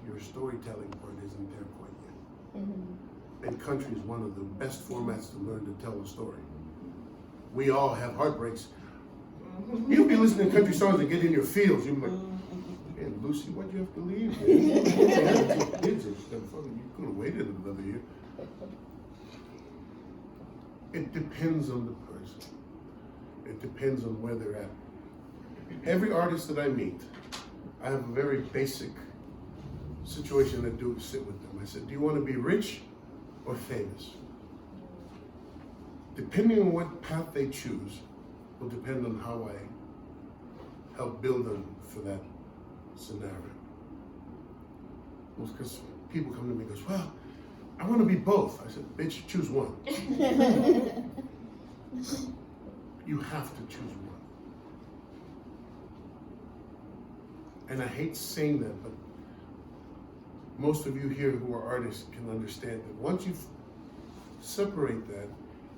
your storytelling part isn't there quite yet. Mm-hmm. And country is one of the best formats to learn to tell a story. We all have heartbreaks. You'll be listening to country songs and get in your feels. You'll be like, hey, Lucy, why'd you have to leave? You had 2 kids and stuff. You could have waited another year. It depends on the person. It depends on where they're at. Every artist that I meet, I have a very basic situation I do sit with them. I said, do you want to be rich or famous? Depending on what path they choose will depend on how I help build them for that scenario. Because people come to me and goes, well, I want to be both. I said, bitch, choose one. You have to choose one. And I hate saying that, but most of you here who are artists can understand that once you separate that,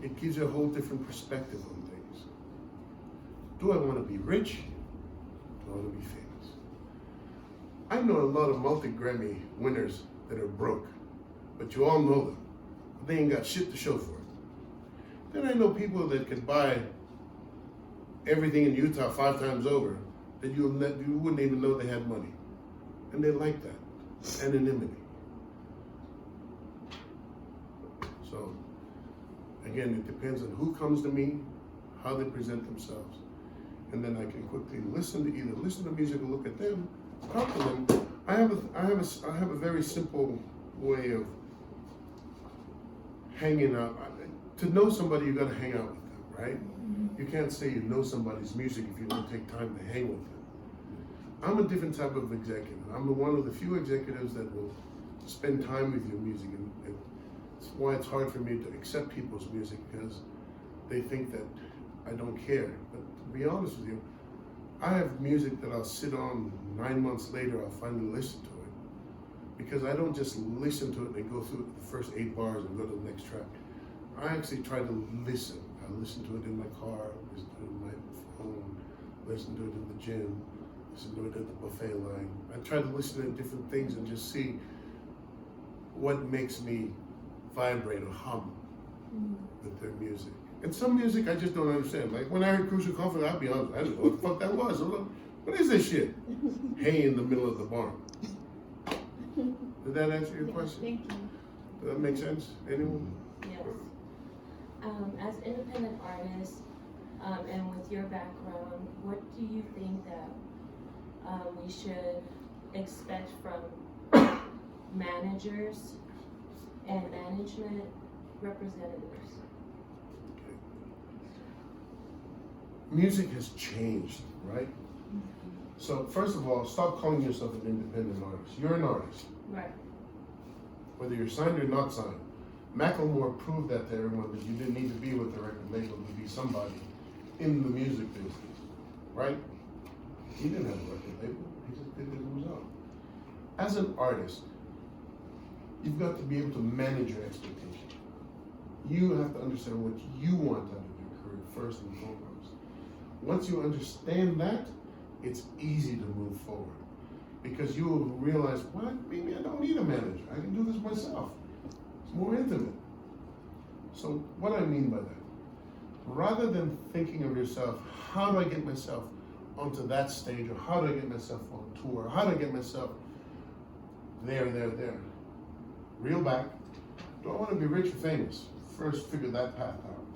it gives you a whole different perspective on things. Do I want to be rich? Do I want to be famous? I know a lot of multi-Grammy winners that are broke, but you all know them. They ain't got shit to show for it. Then I know people that can buy everything in Utah 5 times over that you wouldn't even know they had money. And they like that anonymity. So, again, it depends on who comes to me, how they present themselves. And then I can quickly listen to music or look at them, talk to them. I have a very simple way of hanging out. To know somebody, you gotta hang out with them, right? You can't say you know somebody's music if you don't take time to hang with them. I'm a different type of executive. I'm one of the few executives that will spend time with your music, and it's why it's hard for me to accept people's music, because they think that I don't care. But to be honest with you, I have music that I'll sit on 9 months later, I'll finally listen to it. Because I don't just listen to it and go through the first 8 bars and go to the next track. I actually try to listen. I listen to it in my car, listen to it in my phone, listen to it in the gym, listen to it at the buffet line. I try to listen to different things and just see what makes me vibrate or hum with their music. And some music I just don't understand. Like when I heard Crucial Comfort, I'll be honest, I didn't know what the fuck that was. I was like, what is this shit? Hay in the middle of the barn. Did that answer your question? Thank you. Does that make sense? Anyone? Yes. As independent artists, and with your background, what do you think that we should expect from managers and management representatives? Okay. Music has changed, right? So first of all, stop calling yourself an independent artist. You're an artist. Right. Whether you're signed or not signed. Macklemore proved that to everyone, that you didn't need to be with the record label to be somebody in the music business, right? He didn't have a record label, he just did it himself. As an artist, you've got to be able to manage your expectations. You have to understand what you want out of your career first and foremost. Once you understand that, it's easy to move forward. Because you will realize, what? Maybe I don't need a manager. I can do this myself. It's more intimate. So what I mean by that, rather than thinking of yourself, how do I get myself onto that stage, or how do I get myself on tour, or how do I get myself there. Reel back. Do I want to be rich or famous? First figure that path out.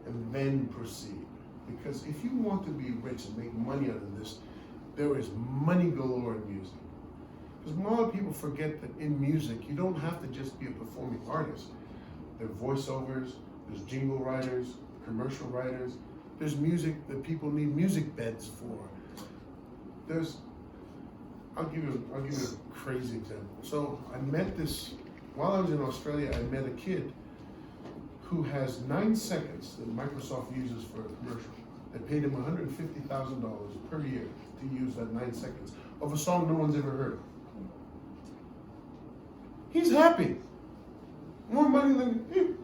And then proceed. Because if you want to be rich and make money out of this, there is money galore in music. Because a lot of people forget that in music, you don't have to just be a performing artist. There are voiceovers, there's jingle writers, commercial writers. There's music that people need music beds for. I'll give you a crazy example. So I met while I was in Australia, I met a kid who has 9 seconds that Microsoft uses for a commercial. They paid him $150,000 per year to use that 9 seconds of a song no one's ever heard of. He's happy. More money than him.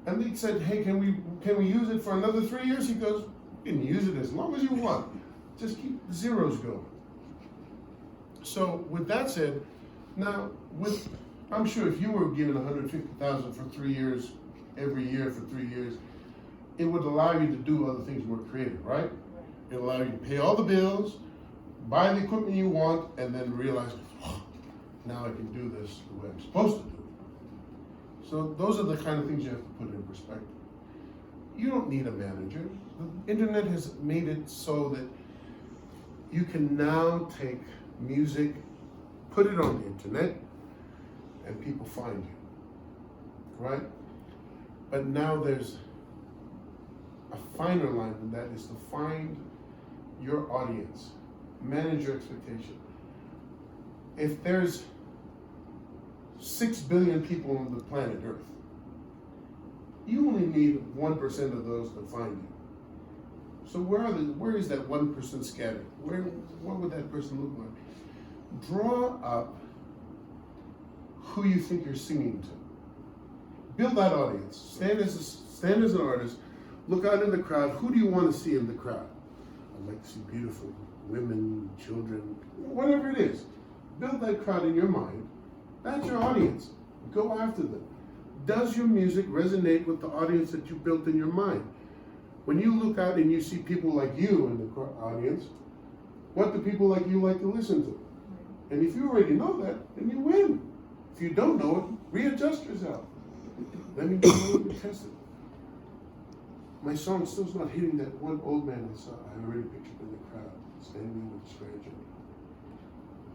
And they said, hey, can we use it for another 3 years? He goes, you can use it as long as you want. Just keep the zeros going. So with that said, now I'm sure if you were given $150,000 for 3 years, every year for 3 years, it would allow you to do other things more creative, right? It allow you to pay all the bills, buy the equipment you want, and then realize, oh, now I can do this the way I'm supposed to do it. So those are the kind of things you have to put in perspective. You don't need a manager. The internet has made it so that you can now take music, put it on the internet, and people find you, right? But now there's a finer line than that, is to find your audience, manage your expectation. If there's 6 billion people on the planet Earth, you only need 1% of those to find you. So where is that 1% scattered? What would that person look like? Draw up who you think you're singing to. Build that audience. Stand as an artist. Look out in the crowd. Who do you want to see in the crowd? I'd like to see beautiful women, children, whatever it is. Build that crowd in your mind. That's your audience. Go after them. Does your music resonate with the audience that you built in your mind? When you look out and you see people like you in the audience, what do people like you like to listen to? And if you already know that, then you win. If you don't know it, readjust yourself. Let me test it. My song still's not hitting that one old man I already pictured in the crowd, standing with a stranger.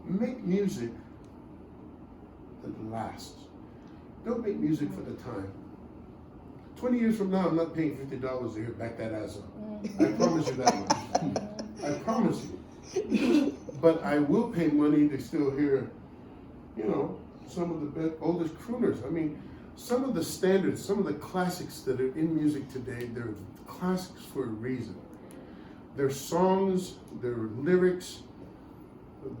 Make music that lasts. Don't make music for the time. 20 years from now, I'm not paying $50 to hear Back That Ass Up. I promise you that much. I promise you. But I will pay money to still hear, some of the oldest crooners. I mean, some of the standards, some of the classics that are in music today, they're classics for a reason. Their songs, their lyrics,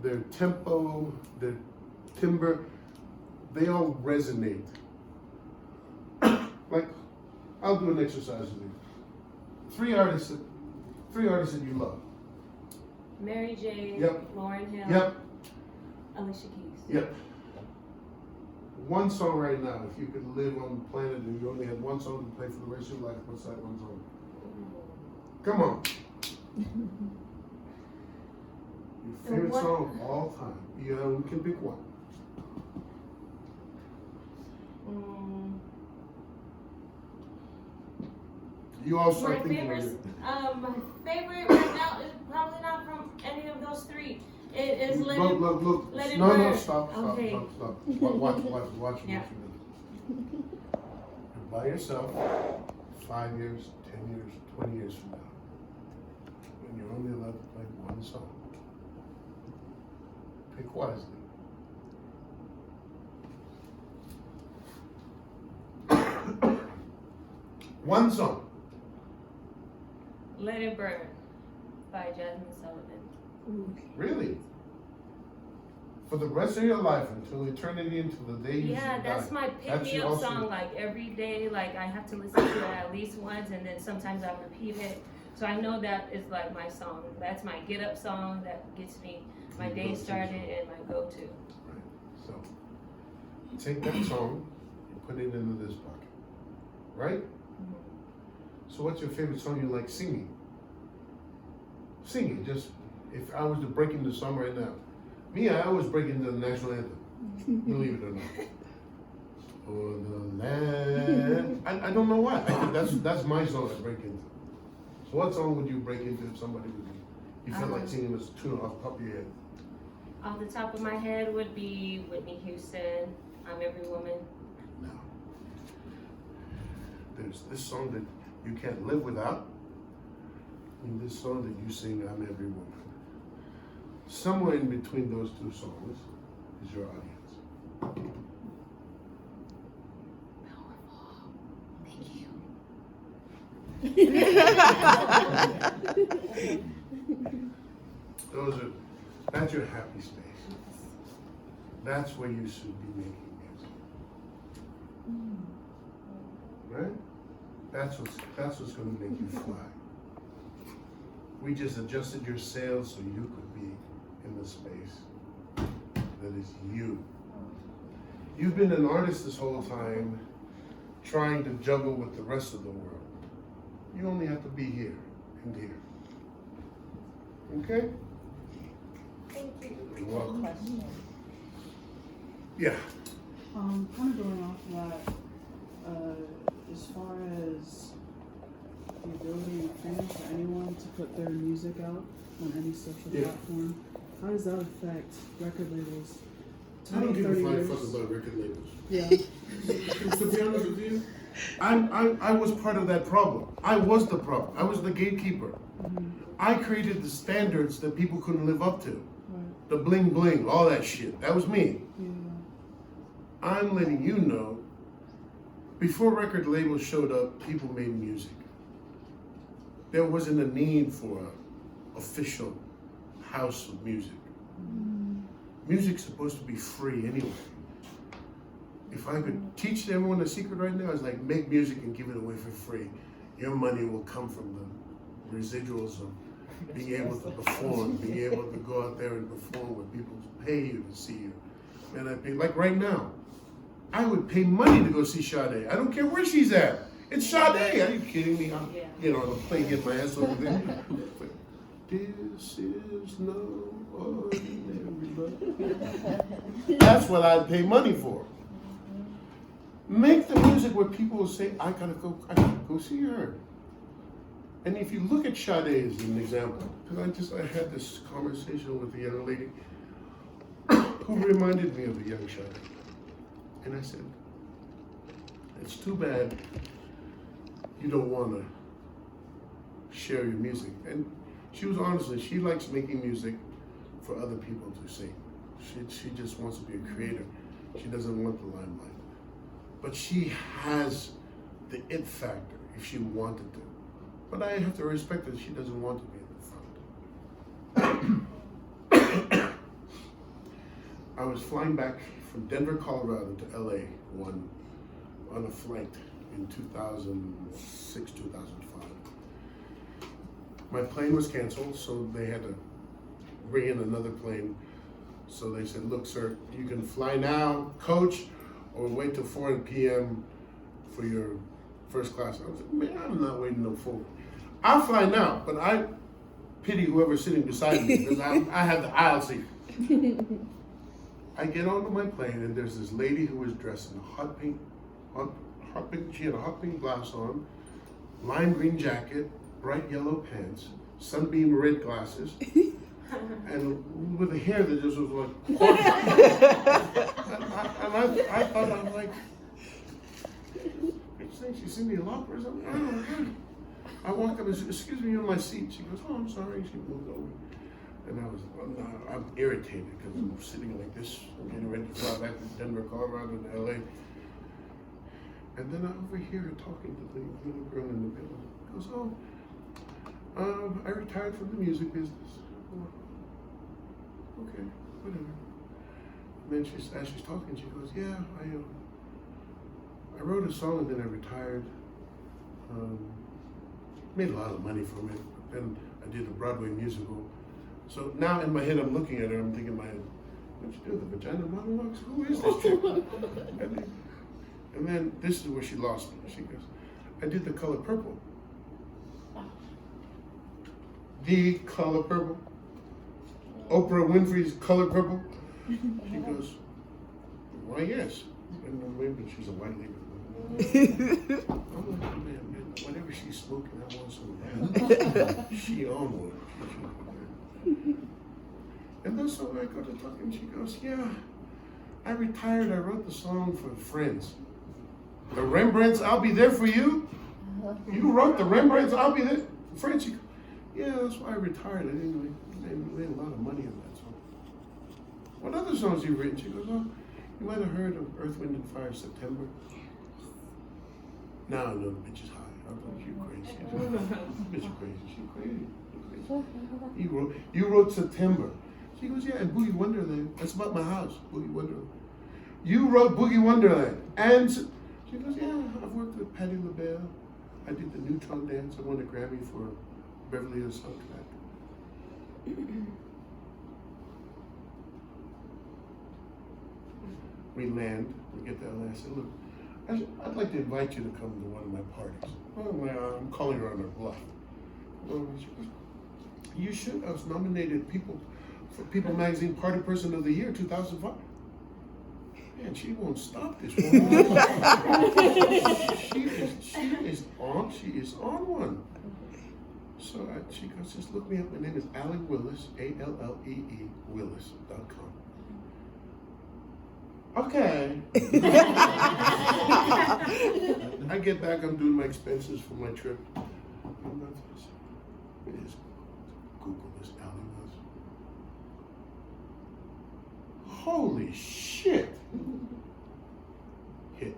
their tempo, their timbre, they all resonate. Like, I'll do an exercise with you. Three artists that you love. Mary J. Yep. Lauryn Hill. Yep. Alicia Keys. Yep. One song right now, if you could live on the planet and you only had one song to play for the rest of your life, what's that one song? Come on. Your favorite song of all time. You can pick one. You all start thinking of it. My favorite right now is probably not from any of those three. It is Let It Burn. No, stop. Okay. Watch. Yeah. You're by yourself 5 years, 10 years, 20 years from now. When you're only allowed to play one song. Pick wisely. One song. Let It Burn by Jasmine Sullivan. Really? For the rest of your life until eternity, until the day you die. That's my pick-me-up song. Like every day, like I have to listen to it at least once, and then sometimes I repeat it. So I know that is like my song. That's my get-up song that gets me my day started and my go-to. Right. So take that song and put it into this bucket. Right? Mm-hmm. So what's your favorite song you like singing? Sing it. Just if I was to break into the song right now. Me, I always break into the national anthem. Believe it or not. For the land. I don't know why. I think that's my song I break into. So what song would you break into if somebody would you felt like singing this tune off the top of your head? Off the top of my head would be Whitney Houston, I'm Every Woman. No. There's this song that you can't live without, and this song that you sing, I'm Every Woman. Somewhere in between those two songs is your audience. That's your happy space. That's where you should be making music. Right? That's what's going to make you fly. We just adjusted your sails so you could be in the space is you. You've been an artist this whole time, trying to juggle with the rest of the world. You only have to be here and here. Okay? Thank you. You're welcome. Question. Yeah. Kind of going off that, as far as the ability and freedom for anyone to put their music out on any social platform, how does that affect record labels? I don't give a 30 flying years? fuck about record labels. Yeah. To be honest with you, I was part of that problem. I was the problem. I was the gatekeeper. I created the standards that people couldn't live up to. Right. The bling bling, all that shit. That was me. Yeah. I'm letting you know, before record labels showed up, people made music. There wasn't a need for an official house of music. Music's supposed to be free anyway. If I could teach everyone a secret right now, it's like make music and give it away for free. Your money will come from the residuals of being able to perform, being able to go out there and perform where people pay you to see you. And I pay, like right now, I would pay money to go see Sade. I don't care where she's at. It's Sade. Are you kidding me? I'm, you know, on the plane getting my ass over there. This is no ordinary love. That's what I'd pay money for. Make the music where people will say, I gotta go see her. And if you look at Sade as an example, because I had this conversation with a young lady who reminded me of a young Sade. And I said, it's too bad you don't want to share your music. And she was honest, and she likes making music for other people to sing. She just wants to be a creator. She doesn't want the limelight. But she has the it factor if she wanted to. But I have to respect that she doesn't want to be in the front. I was flying back from Denver, Colorado to LA on a flight in 2006, 2005. My plane was canceled, so they had to bring in another plane. So they said, look, sir, you can fly now, coach, or wait till 4 p.m. for your first class. I was like, man, I'm not waiting no 4. I'll fly now, but I pity whoever's sitting beside me because I have the aisle seat. I get onto my plane and there's this lady who was dressed in a hot pink, she had a hot pink blouse on, lime green jacket, bright yellow pants, sunbeam red glasses, and with a hair that just was like, and I thought, I was like, you think she's Cindy Lauper or something? I don't know. I walked up and said, excuse me, you're in my seat. She goes, oh, I'm sorry. She moved over. And I was, I'm irritated because I'm sitting like this, getting ready to fly back to Denver, Colorado, and LA. And then I overhear her talking to the little girl in the middle. She goes, oh, I retired from the music business. Oh, okay, whatever. And then as she's talking, she goes, yeah, I wrote a song and then I retired. Made a lot of money from it. But then I did a Broadway musical. So now in my head, I'm looking at her, I'm thinking in my head, what'd you do, the vagina monologues? Who is this chick? And then this is where she lost me. She goes, I did The Color Purple. The Color Purple. Oprah Winfrey's Color Purple. She goes, why yes. And maybe she's a white lady. I'm like, man, whatever she's smoking, I want some of that. She on one. And then so I got to talking, and she goes, yeah, I retired, I wrote the song for Friends. The Rembrandts, I'll be there for you? You wrote the Rembrandts, I'll be there for Friends? She goes, yeah, that's why I retired. I didn't made a lot of money on that song. What other songs you written? She goes, oh, you might have heard of Earth, Wind, and Fire, September. Now I know the bitch is high. I thought you crazy. Bitch crazy. She crazy. You wrote September. She goes, yeah, and Boogie Wonderland. That's about my house, Boogie Wonderland. You wrote Boogie Wonderland. And she goes, yeah, I've worked with Patti LaBelle. I did the Neutron Dance. I won a Grammy for Beverly Hills soundtrack. we land, we get to LA. I said, look, I'd like to invite you to come to one of my parties. Oh, well, I'm calling her on her bluff. Well, she goes, you should. I was nominated for People Magazine Party Person of the Year 2005. Man, she won't stop this woman. she is on one. So she goes, just look me up. My name is Allie Willis, A-L-L-E-E, Willis.com. Okay. I get back, I'm doing my expenses for my trip. I'm not it is Google this Allie Willis. Holy shit. Hit.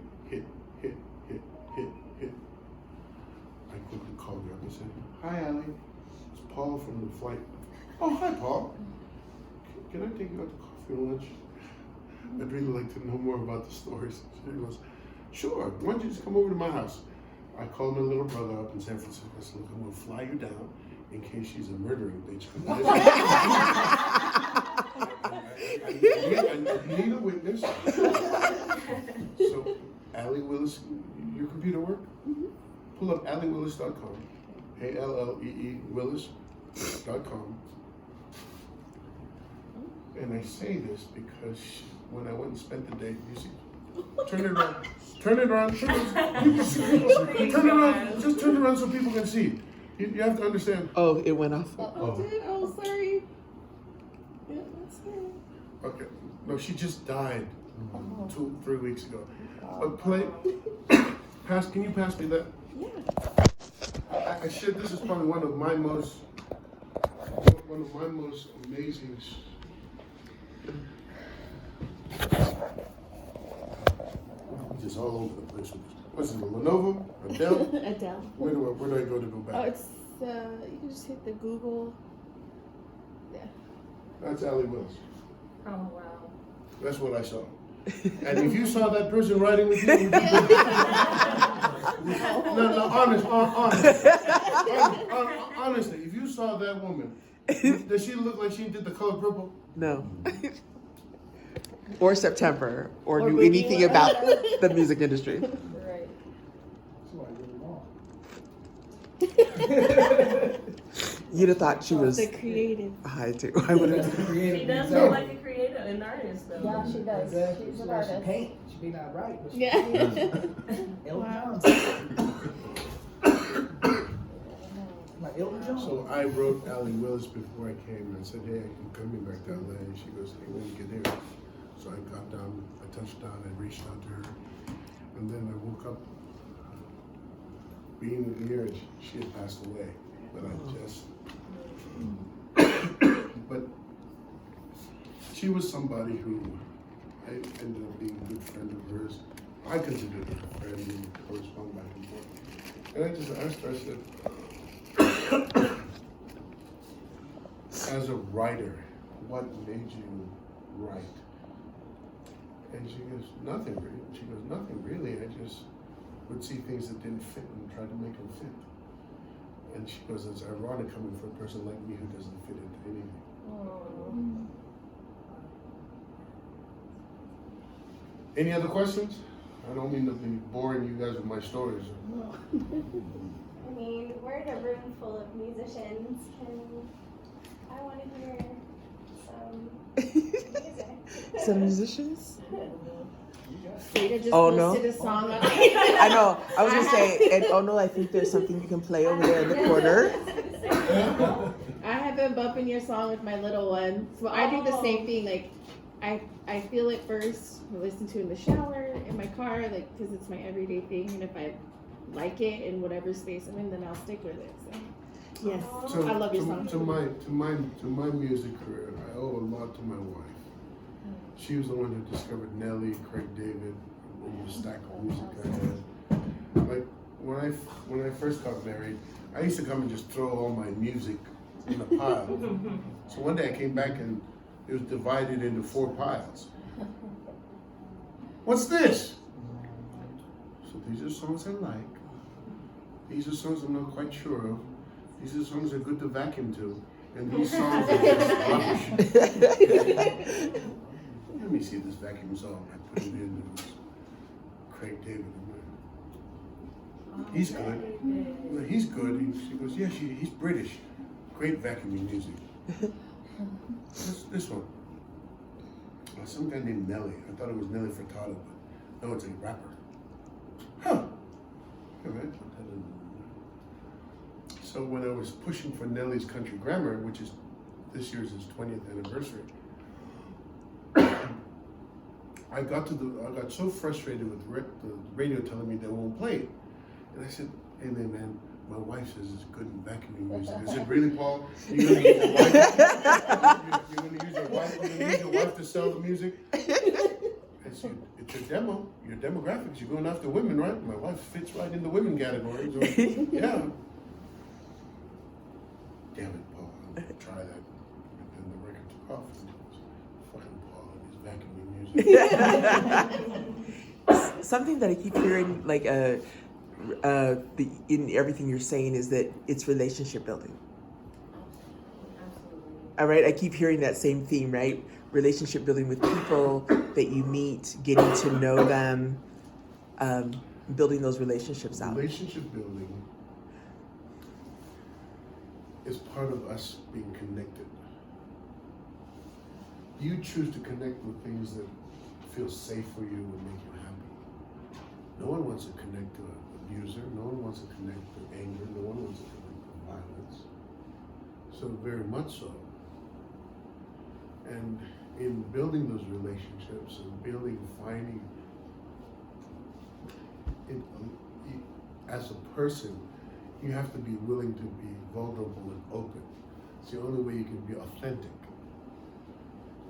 I quickly called her up and said, hi Allie, it's Paul from the flight. Oh, hi Paul. Can I take you out to coffee and lunch? I'd really like to know more about the stories. She goes, sure, why don't you just come over to my house? I called my little brother up in San Francisco. I said, look, I'm gonna fly you down in case she's a murdering bitch. I need a witness. So, Allie Willis, your computer work? Mm-hmm. Pull up AllieWillis.com, A-L-L-E-E Willis.com. And I say this because when I went and spent the day, you see, turn it around, just turn it around so people can see. You have to understand. Oh, it went off. Oh, sorry. Yeah, that's good. Okay, no, she just died 2-3 weeks ago. But can you pass me that? Yeah. I said this is probably one of my most amazing. Just all over the place. What's it, a Lenovo? Adele? Adele. Where do I go to go back? Oh, it's you can just hit the Google. Yeah. That's Allie Willis. Oh, wow. That's what I saw. And if you saw that person riding with you, honestly, if you saw that woman, does she look like she did The Color Purple? No. Or September, or knew anything about the music industry. Right. You'd have thought she was. The creative. I do. I would have. She does look like a creative, an artist, though. Yeah, she does. Exactly. She's an Like artist. she paint. She be not right. But she Yeah. Elton John. Like Elton John. So I wrote Allie Willis before I came and I said, hey, I'm coming back to LA. And she goes, hey, when you get here. So I got down, I touched down, I reached out to her. And then I woke up being here, she had passed away. But but she was somebody who I ended up being a good friend of hers. I considered her a friend and we correspond back and forth. And I just asked her, I said, as a writer, what made you write? And she goes, nothing really. She goes, nothing really. I just would see things that didn't fit and try to make them fit. And she goes, it's ironic coming from a person like me who doesn't fit into anything. Any other questions? I don't mean to be boring you guys with my stories. I mean, we're in a room full of musicians. I want to hear some music. Some musicians? Frida just Oh, no. posted a song on I know. I was gonna say, and oh no, I think there's something you can play over there in the corner. I have been bumping your song with my little one. So I do the same thing. Like, I feel it first. I listen to it in the shower, in my car, like, because it's my everyday thing. And if I like it in whatever space I'm in, then I'll stick with it. So, yes, So, I love your song. To my music career, I owe a lot to my wife. She was the one who discovered Nelly, Craig David, and the stack of music I had. Like when I first got married, I used to come and just throw all my music in a pile. So one day I came back and it was divided into 4 piles. What's this? So these are songs I like. These are songs I'm not quite sure of. These are songs that are good to vacuum to. And these songs are just rubbish. And me see this vacuum saw. I put it in. It was Craig David. He's good. He's good. She goes, yeah, he's British. Great vacuuming music. This one. Some guy named Nelly. I thought it was Nelly Furtado, but no, it's a rapper. Huh. All right. So when I was pushing for Nelly's Country Grammar, which is this year's his 20th anniversary, I got so frustrated with the radio telling me they won't play it. And I said, hey man, my wife says it's good in vacuuming music. I said, really, Paul? You're gonna use your wife? You're gonna use your wife? You're gonna use your wife to sell the music? I said, it's your demo, your demographics. You're going after women, right? My wife fits right in the women category. So, yeah. Damn it, Paul. I'm gonna try that. And then the record took off. And it was fucking Paul and his vacuuming music. Something that I keep hearing, like in everything you're saying, is that it's relationship building. Absolutely. All right, I keep hearing that same theme, right? Relationship building with people that you meet, getting to know them, building those relationships out. Relationship building is part of us being connected. You choose to connect with things that feel safe for you and make you happy. No one wants to connect to an abuser. No one wants to connect to anger. No one wants to connect to violence. So very much so. And in building those relationships and finding it, as a person, you have to be willing to be vulnerable and open. It's the only way you can be authentic.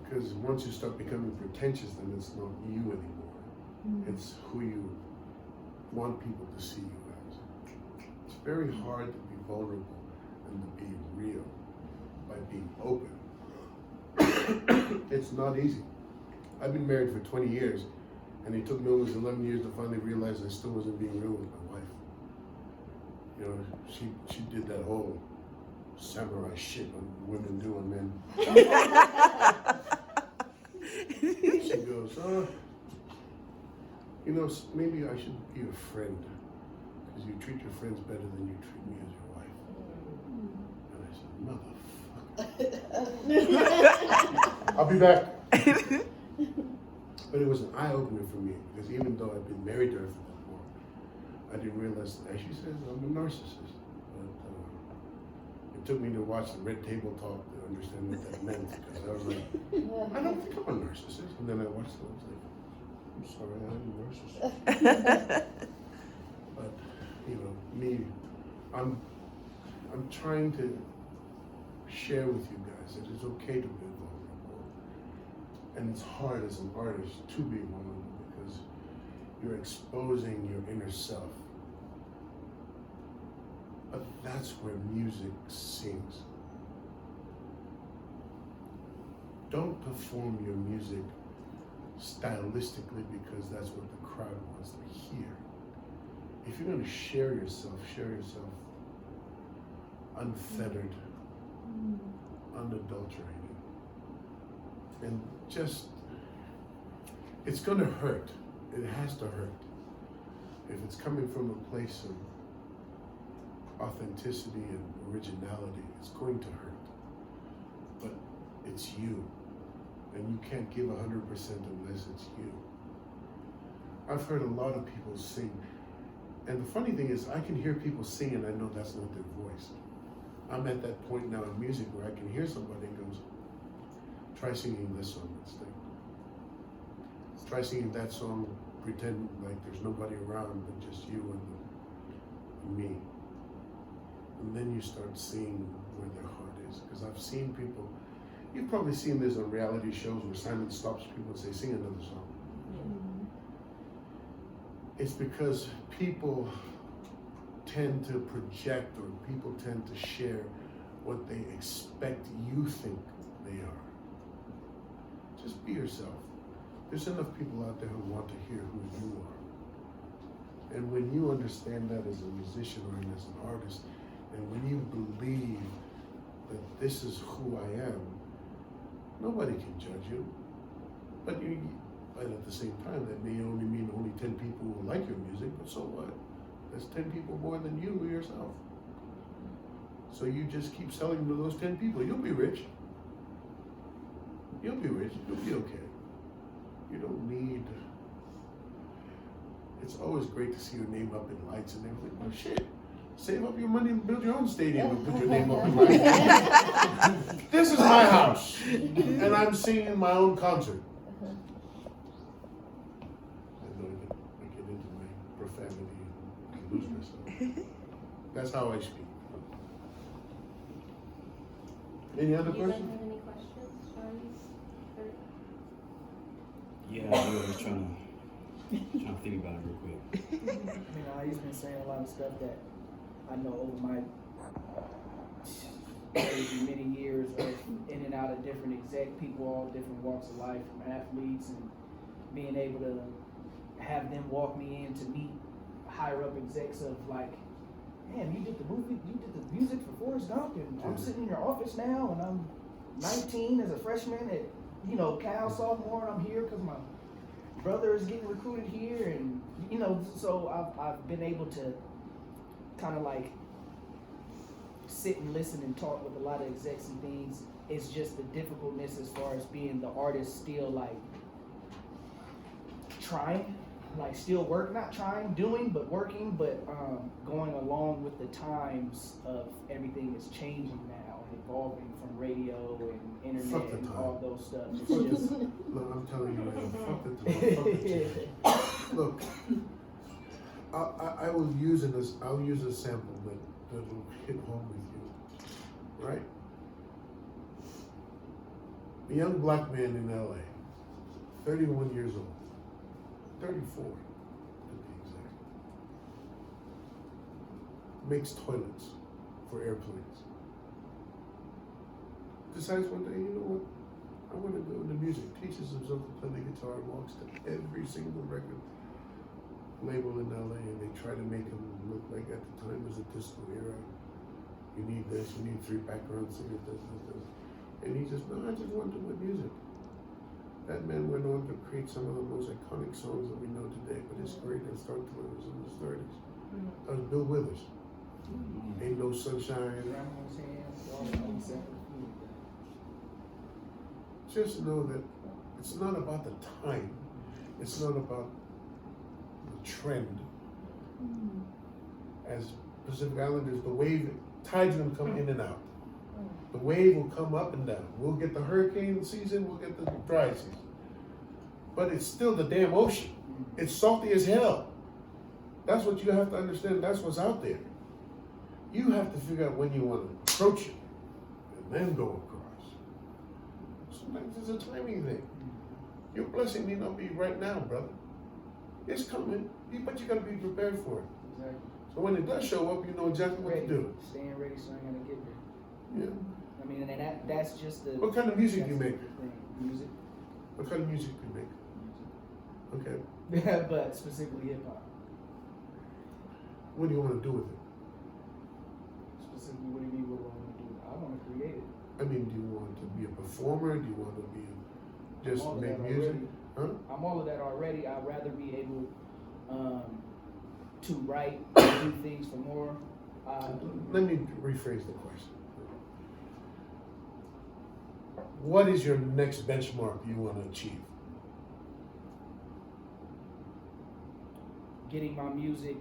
Because once you start becoming pretentious, then it's not you anymore. It's who you want people to see you as. It's very hard to be vulnerable and to be real by being open. It's not easy. I've been married for 20 years, and it took me almost 11 years to finally realize I still wasn't being real with my wife. You know, she did that whole samurai shit on women do on men. She goes, you know, maybe I should be a friend, because you treat your friends better than you treat me as your wife. And I said, motherfucker. I'll be back. But it was an eye-opener for me, because even though I've been married to her for that long, I didn't realize, as she says, I'm a narcissist. But it took me to watch the Red Table Talk to understand what that meant, because I was like, I don't think I'm a narcissist. And then I watched it, I was like, I'm sorry, I'm a narcissist. But, you know, me, I'm trying to share with you guys that it's okay to be vulnerable. And it's hard as an artist to be vulnerable because you're exposing your inner self. But that's where music sings. Don't perform your music stylistically because that's what the crowd wants to hear. If you're going to share yourself unfettered, unadulterated, and just, it's going to hurt. It has to hurt. If it's coming from a place of authenticity and originality, it's going to hurt. But it's you. And you can't give 100% unless it's you. I've heard a lot of people sing. And the funny thing is, I can hear people sing and I know that's not their voice. I'm at that point now in music where I can hear somebody and goes, try singing this song instead. Try singing that song, pretend like there's nobody around but just you and me. And then you start seeing where their heart is. Because I've seen people, you've probably seen this on reality shows where Simon stops people and says, sing another song. It's because people tend to project, or people tend to share what they expect you think they are. Just be yourself. There's enough people out there who want to hear who you are. And when you understand that as a musician or as an artist, and when you believe that this is who I am, nobody can judge you. But at the same time, that may only mean only 10 people will like your music, but so what? That's 10 people more than you yourself. So you just keep selling to those 10 people. You'll be rich. You'll be rich. You'll be okay. You don't need. It's always great to see your name up in lights and everything. Oh shit. Save up your money and build your own stadium and put your name up in lights. This is my house. And I'm singing my own concert. I know I get into my profanity and lose myself. That's how I speak. Any other Do you guys questions? have any questions, Charlie? Yeah, I was trying to think about it real quick. He's been saying a lot of stuff that I know over my many years of in and out of different exec people, all different walks of life, from athletes, and being able to have them walk me in to meet higher up execs of like, man, you did the music for Forrest Gump, and I'm sitting in your office now, and I'm 19 as a freshman at, Cal sophomore, and I'm here because my brother is getting recruited here, and so I've been able to kind of like sit and listen and talk with a lot of execs and things. It's just the difficultness as far as being the artist still like trying, like still not trying, doing, but working, but going along with the times of everything is changing now, evolving from radio and internet and all those stuff. It's just Look, I'm telling you, man, fuck the time. Fuck the time. Look, I'll use a sample that will hit home with you, right? A young black man in LA, 31 years old, 34 to be exact, makes toilets for airplanes. Decides one day, you know what? I want to go into music. Teaches himself to play the guitar, walks to every single record label in LA, and they try to make him look like at the time was a disco era. You need this, you need 3 background singers, this. And he just, no, I just want to do my music. That man went on to create some of the most iconic songs that we know today, but his career didn't start till he was in his 30s. That was Bill Withers. Ain't No Sunshine. grandma's hands, all the stuff. Just know that it's not about the time, it's not about the trend. As Pacific Islanders, the wave, tide's gonna come in and out. The wave will come up and down. We'll get the hurricane season, we'll get the dry season. But it's still the damn ocean. It's salty as hell. That's what you have to understand, that's what's out there. You have to figure out when you want to approach it and then go across. Sometimes it's a timing thing. Your blessing may not be right now, brother. It's coming, but you gotta be prepared for it. Exactly. So when it does show up, you know exactly what to do. Staying ready so I'm gonna get there. Yeah. I mean, and that's just the. What kind of music do you make? Music. What kind of music do you make? Okay. But specifically hip hop. What do you want to do with it? Specifically, what do you mean? What do I want to do? I want to create it. I mean, do you want to be a performer? Do you want to be just I'm all of make that music? already. Huh? I'm all of that already. I'd rather be able to write, do things for more. Let me rephrase the question. What is your next benchmark you want to achieve? Getting my music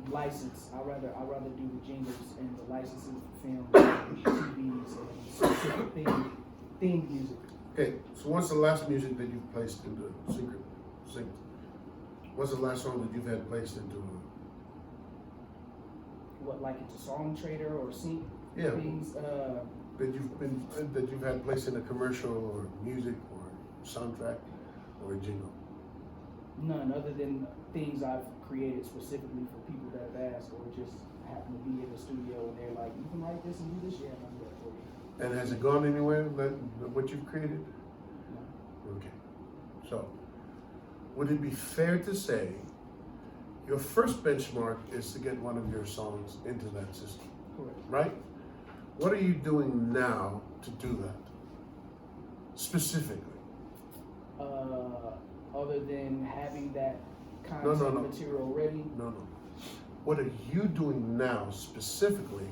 licensed. I'd rather do the jingles and the licensing for film, TVs, and specific theme music. Okay, so what's the last music that you've placed into Secret Sync? What's the last song that you've had placed into? What, like it's a song trader or sync Yeah. things? That you've had placed in a commercial or music or soundtrack or a jingle? None other than things I've created specifically for people that have asked or just happen to be in the studio and they're like, you can write this and do this, yeah, and I'll do that for you. And has it gone anywhere, what you've created? No. Okay. So, would it be fair to say your first benchmark is to get one of your songs into that system, Correct. right? What are you doing now to do that? Specifically. Other than having that No, content no. material ready, No. What are you doing now specifically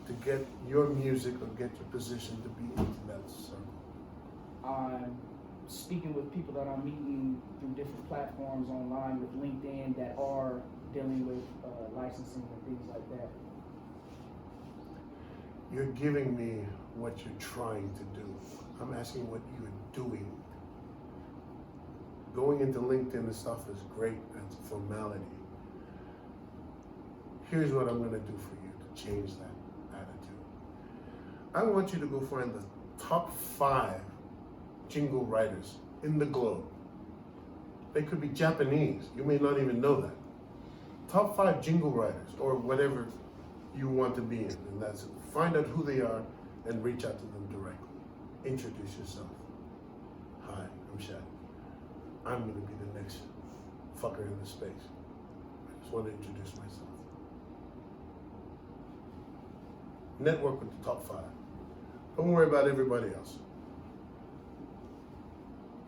to get your music or get your position to be into that circle? I'm speaking with people that I'm meeting through different platforms online with LinkedIn that are dealing with licensing and things like that. You're giving me what you're trying to do. I'm asking what you're doing. Going into LinkedIn and stuff is great, that's a formality. Here's what I'm gonna do for you to change that attitude. I want you to go find the top 5 jingle writers in the globe. They could be Japanese, you may not even know that. Top 5 jingle writers, or whatever you want to be in, and that's it. Find out who they are and reach out to them directly. Introduce yourself. Hi, I'm Shad. I'm gonna be the next fucker in this space. I just want to introduce myself. Network with the top 5. Don't worry about everybody else.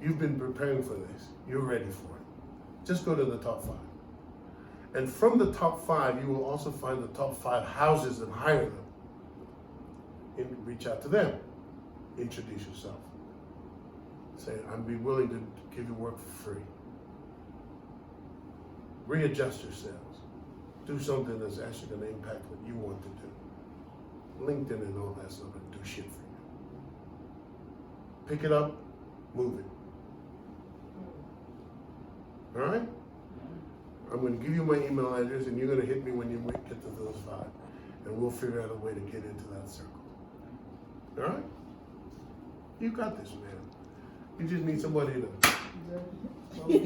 You've been preparing for this. You're ready for it. Just go to the top 5. And from the top 5, you will also find the top 5 houses and hire them. And reach out to them. Introduce yourself. Say, I'd be willing to give you work for free. Readjust your sales. Do something that's actually going to impact what you want to do. LinkedIn and all that stuff and do shit for you. Pick it up, move it. All right? I'm going to give you my email address and you're going to hit me when you get to those 5. And we'll figure out a way to get into that circle. All right? You got this, man. You just need somebody to... You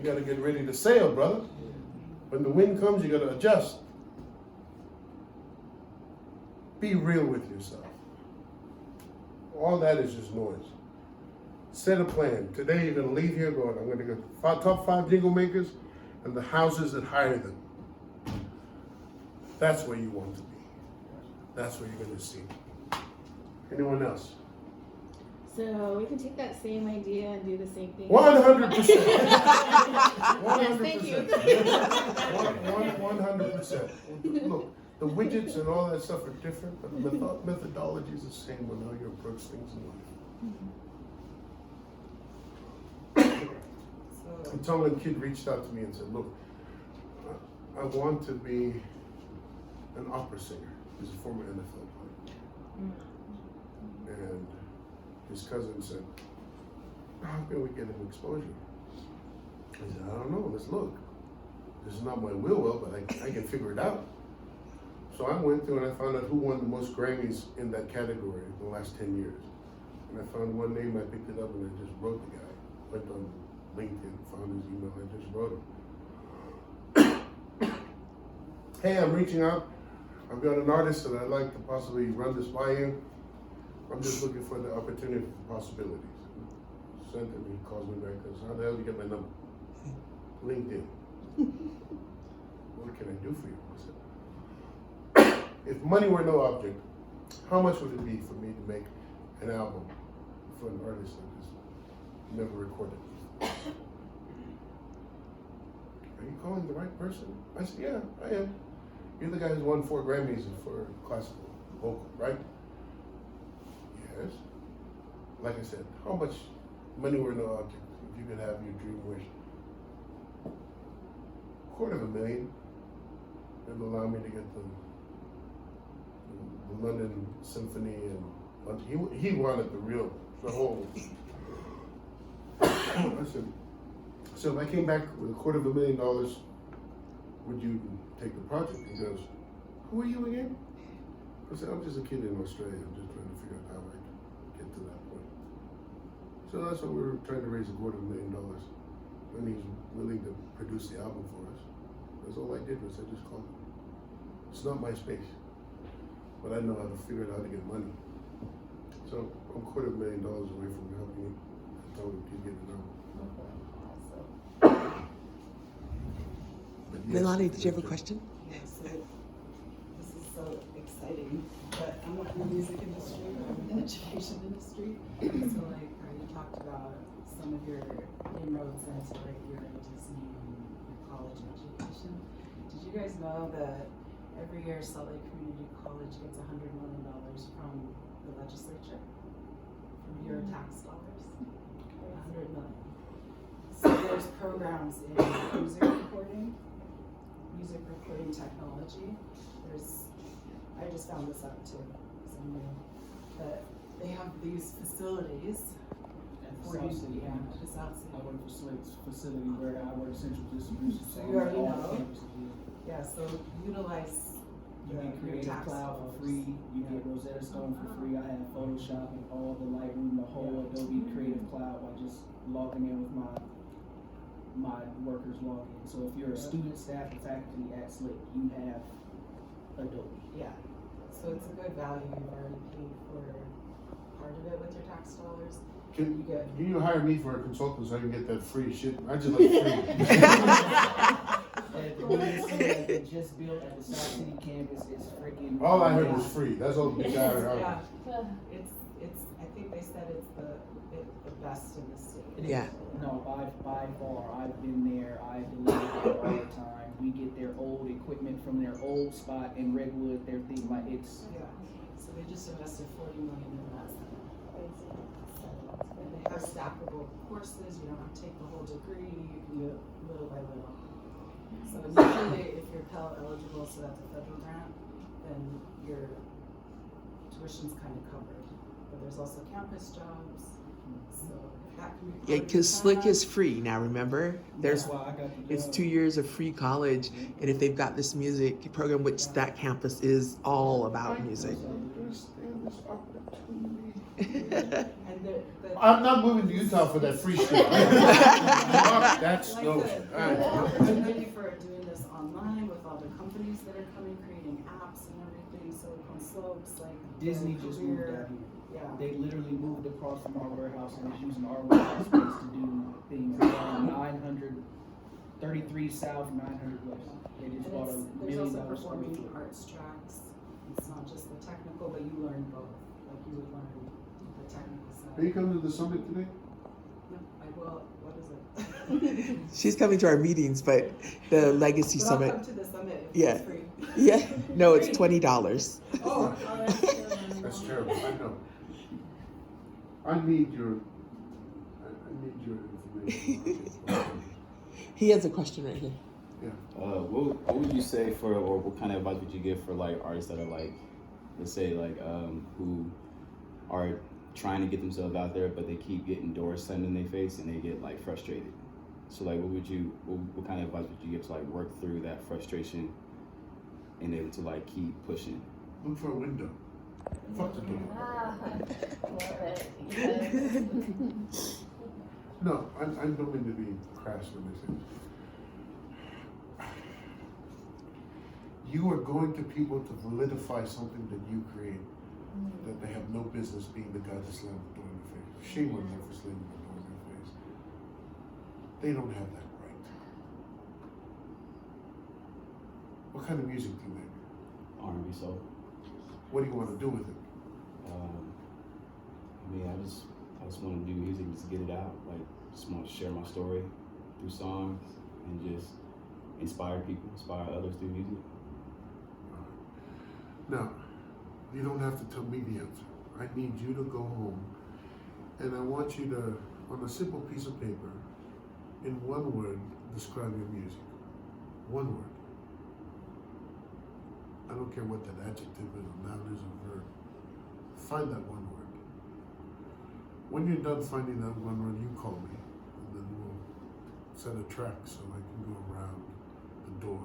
got to get ready to sail, brother. When the wind comes, you got to adjust. Be real with yourself. All that is just noise. Set a plan. Today you're going to leave here going, I'm going to go top 5 jingle makers and the houses that hire them. That's where you want to be. That's where you're going to see. Anyone else? So we can take that same idea and do the same thing. 100%. 100%. Yes, thank you. 100%. Look, the widgets and all that stuff are different, but the methodology is the same on how you approach things in life. A Tongan kid reached out to me and said, look, I want to be an opera singer. He's a former NFL player. And his cousin said, how can we get him exposure? I said, I don't know, let's look. This is not my will, but I can figure it out. So I went through and I found out who won the most Grammys in that category in the last 10 years. And I found one name, I picked it up and I just wrote the guy. Went on LinkedIn, found his email, I just wrote him. Hey, I'm reaching out. I've got an artist that I'd like to possibly run this by you. I'm just looking for the opportunity for possibilities. Sent him, he calls me back and says, how the hell did you get my number? LinkedIn. What can I do for you? I said, if money were no object, how much would it be for me to make an album for an artist that just never recorded? Are you calling the right person? I said, yeah, I am. You're the guy who's won 4 Grammys for classical vocal, right? Yes. Like I said, how much money were no object if you could have your dream wish? $250,000. It'll allow me to get the London Symphony and he wanted the whole. I said, so if I came back with $250,000, would you take the project? He goes, who are you again? I said, I'm just a kid in Australia. I'm just trying to figure out how I can get to that point. So that's why we were trying to raise $250,000. And he's willing to produce the album for us. That's all I did was I just called him. It's not my space, but I know how to figure out how to get money. So I'm $250,000 away from helping you. I told him to get it out. But yes, Milani, did you have a question? Yes, this is so exciting, but I'm not in the music industry. education industry. So like you talked about some of your inroads into like your Disney and your college education. Did you guys know that every year Salt Lake Community College gets $100 million from the legislature, from your tax dollars? 100 million. So there's programs in music recording technology. I just found this out too, that they have these facilities At the for South you. City Yeah, campus. the South City. I work for Slate's facility where I work central distribution. So I'm you already on all know. campuses, yeah. Yeah, so utilize You get your Creative tax Cloud for dollars. free, you get Rosetta Stone for free, I have Photoshop and all the Lightroom, the whole Adobe Creative Cloud by just logging in with my workers login. So if you're a student, staff, and faculty at Slate, you have Adobe. Yeah, so it's a good value. You've already paid for part of it with your tax dollars. Can You get you hire me for a consultant so I can get that free shit? I just like free. And at the new city that they just built at the South City campus, it's freaking. All I heard was free. That's all the big guy heard. yeah, it's. I think they said it's the best in the state. It is. Yeah. No, by far. I've been there. I deliver there all the time. We get their old equipment from their old spot in Redwood. Their thing, like it's. Yeah. So they just invested $40 million in that center. And they have stackable courses. You don't have to take the whole degree. You can do it little by little. So initially, if you're Pell eligible, so that's a federal grant, then your tuition's kind of covered. But there's also campus jobs. So that can be part Yeah, of because your Slick plan. is free now. Remember, That's why I got the it's job. 2 years of free college, and if they've got this music program, which that campus is all about music. And the I'm not moving to Utah for that free shit. That's like no the shit. opportunity for doing this online with all the companies that are coming, creating apps and everything, Silicon Slopes, like Disney the just moved career- out here. Yeah. They literally moved across from our warehouse and is using our warehouse space to do things. They're on 933 South, 900 West. They just And bought a it's, $1 there's million also square performing foot. arts tracks. It's not just the technical, but you learn both. Like you would learn the technical side. Are you coming to the summit today? No, I will. What is it? She's coming to our meetings, but the Legacy But Summit. I'll come to the summit if Yeah. it's free. Yeah, no, it's $20. Oh, That's terrible. I know. I need your information. He has a question right here. What would you say for, or what kind of advice would you give for like artists that are like, let's say like who are trying to get themselves out there, but they keep getting doors slammed in their face and they get like frustrated? So like, what kind of advice would you give to like work through that frustration and able to like keep pushing? Look for a window. Fuck the door. Love it. Yes. No, I don't mean to be crass when I say this. You are going to people to validify something that you create that they have no business being the guy that slammed the door in the face. Shame on them for slamming the door in their face. They don't have that right. What kind of music do you make? R&B soul. What do you want to do with it? I mean, I just want to do music, just get it out. Like, just want to share my story through songs and just inspire people, inspire others through music. Now, you don't have to tell me the answer. I need you to go home and I want you to, on a simple piece of paper, in one word, describe your music. One word. I don't care what that adjective is, a noun is, a verb. Find that one word. When you're done finding that one word, you call me, and then we'll set a track so I can go around the door.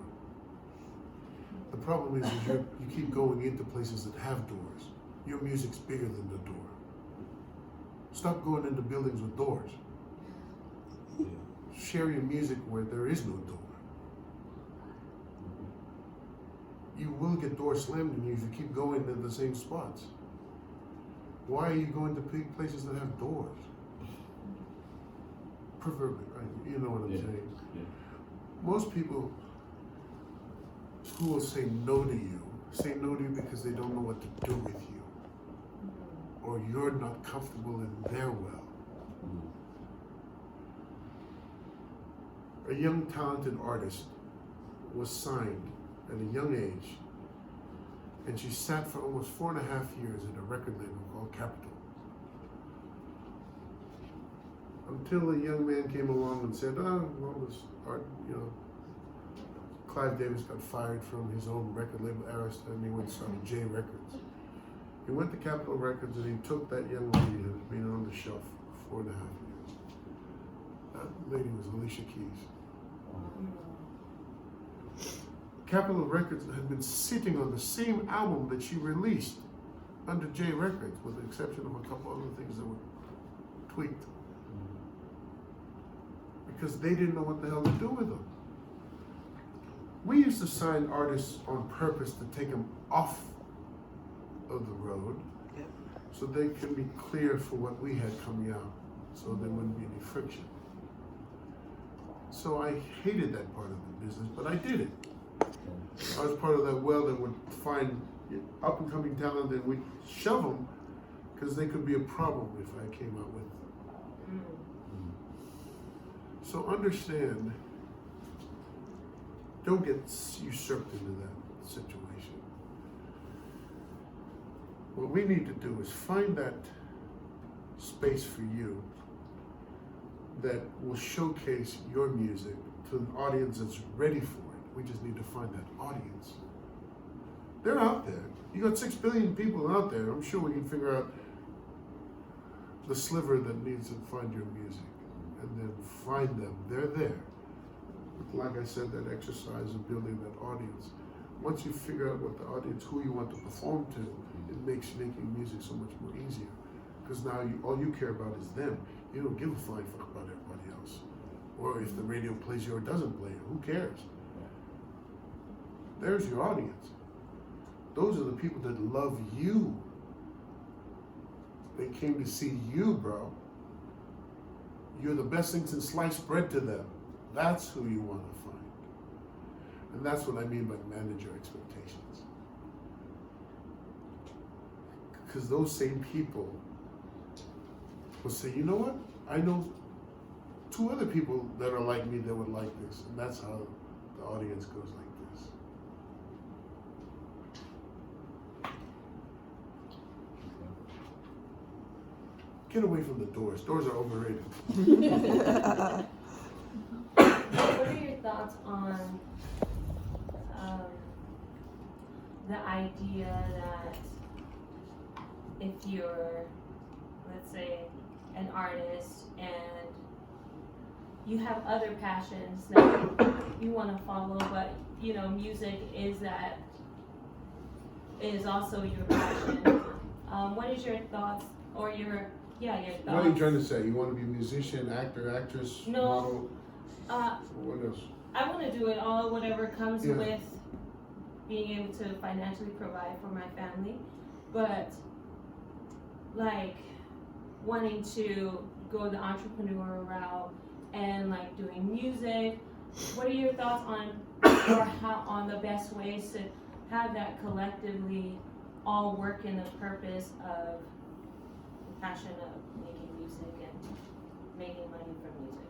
The problem is you keep going into places that have doors. Your music's bigger than the door. Stop going into buildings with doors. Yeah. Share your music where there is no door. You will get doors slammed in you if you keep going to the same spots. Why are you going to places that have doors? Preferably, right? You know what I'm saying. Yeah. Most people who will say no to you because they don't know what to do with you. or you're not comfortable in their well. A young talented artist was signed at a young age, and she sat for almost 4.5 years at a record label called Capitol. Until a young man came along and said, oh, well, this art, Clive Davis got fired from his own record label, Arista, and he went and started J Records. He went to Capitol Records and he took that young lady that had been on the shelf for 4.5 years. That lady was Alicia Keys. Capitol Records had been sitting on the same album that she released under J Records, with the exception of a couple other things that were tweaked. Because they didn't know what the hell to do with them. We used to sign artists on purpose to take them off of the road, so they can be clear for what we had coming out, so there wouldn't be any friction. So I hated that part of the business, but I did it. I was part of that well that would find up and coming talent and we'd shove them because they could be a problem if I came out with them. So understand, don't get usurped into that situation. What we need to do is find that space for you that will showcase your music to an audience that's ready for it. We just need to find that audience. They're out there. You got 6 billion people out there. I'm sure we can figure out the sliver that needs to find your music and then find them. They're there. Like I said, that exercise of building that audience. Once you figure out what the audience, who you want to perform to, it makes making music so much more easier. Because now all you care about is them. You don't give a flying fuck about everybody else. Or if the radio plays you or doesn't play you, who cares? There's your audience. Those are the people that love you. They came to see you, bro. You're the best thing since sliced bread to them. That's who you want to find. And that's what I mean by manage your expectations. Because those same people will say, you know what? I know 2 other people that are like me that would like this. And that's how the audience goes like this. Get away from the doors. Doors are overrated. What are your thoughts on the idea that if you're, let's say, an artist and you have other passions that you want to follow, but music is also your passion. What is your thoughts or your thoughts? What are you trying to say? You want to be a musician, actor, actress, model? What else? I want to do it all, whatever comes with being able to financially provide for my family. But like wanting to go the entrepreneur route and like doing music, what are your thoughts on the best ways to have that collectively all work in the purpose of the passion of making music and making money from music?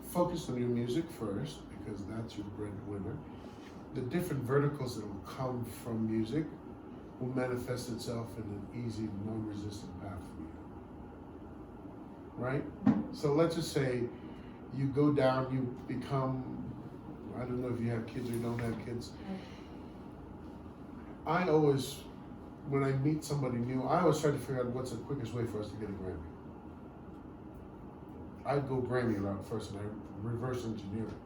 Focus on your music first, because that's your breadwinner. The different verticals that will come from music will manifest itself in an easy, non-resistant path for you. Right? So let's just say you go down, you become, I don't know if you have kids or you don't have kids. I always, when I meet somebody new, I always try to figure out what's the quickest way for us to get a Grammy. I'd go Grammy route first and I reverse engineer it.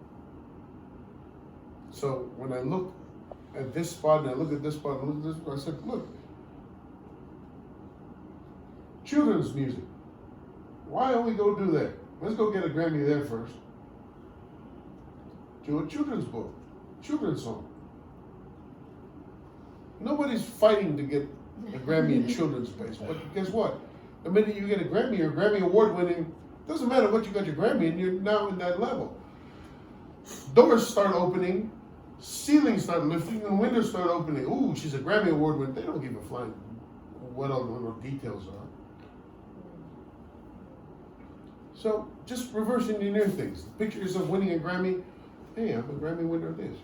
So when I look at this spot and I look at this spot and I look at this spot, I said, look, children's music. Why don't we go do that? Let's go get a Grammy there first. Do a children's book, children's song. Nobody's fighting to get a Grammy in children's space, but guess what? The minute you get a Grammy or Grammy award winning, doesn't matter what you got your Grammy in, you're now in that level. Doors start opening ceilings start lifting and windows start opening. Ooh, she's a Grammy Award winner. They don't give a flying what all the little details are. So just reverse engineer things. Picture yourself winning a Grammy. Hey, I'm a Grammy winner of this.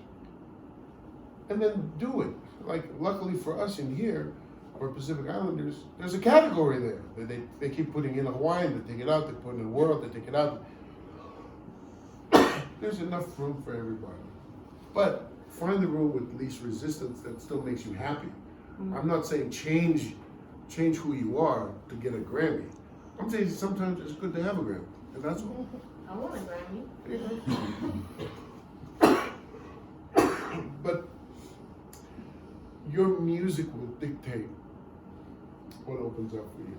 And then do it. Like, luckily for us in here, or Pacific Islanders, there's a category there. They keep putting in Hawaiian, they take it out, they put in world, they take it out. There's enough room for everybody. But find the room with least resistance that still makes you happy. I'm not saying change who you are to get a Grammy. I'm saying sometimes it's good to have a Grammy, and that's all. I want a Grammy. But your music will dictate what opens up for you.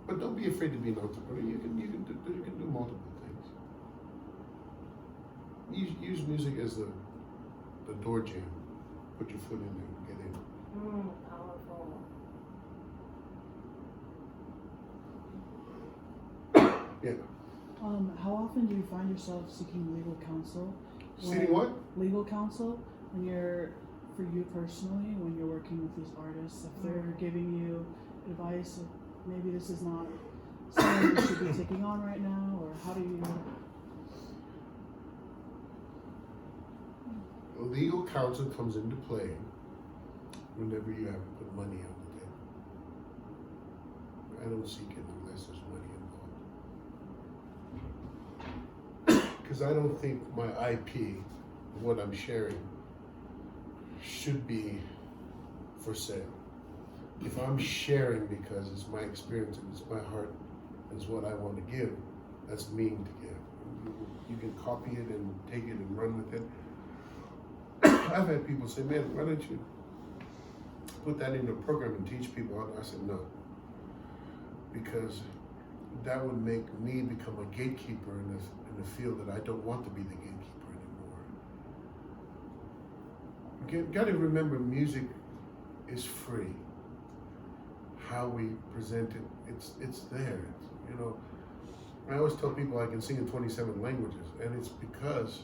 But don't be afraid to be an entrepreneur. You can do multiple things. Use music as the door jam. Put your foot in there and get in. Powerful. Yeah. How often do you find yourself seeking legal counsel? Seeking what? Legal counsel when you're, for you personally, when you're working with these artists, if they're giving you advice, maybe this is not something you should be taking on right now, or how do you? Legal counsel comes into play whenever you have to put money on the table. I don't seek it unless there's money involved. Because I don't think my IP, what I'm sharing, should be for sale. If I'm sharing because it's my experience and it's my heart, and it's what I want to give, that's mean to give. You can copy it and take it and run with it. I've had people say, man, why don't you put that in a program and teach people? I said, no. Because that would make me become a gatekeeper in a field that I don't want to be the gatekeeper anymore. You got to remember, music is free. How we present it, it's there. You know, I always tell people I can sing in 27 languages, and it's because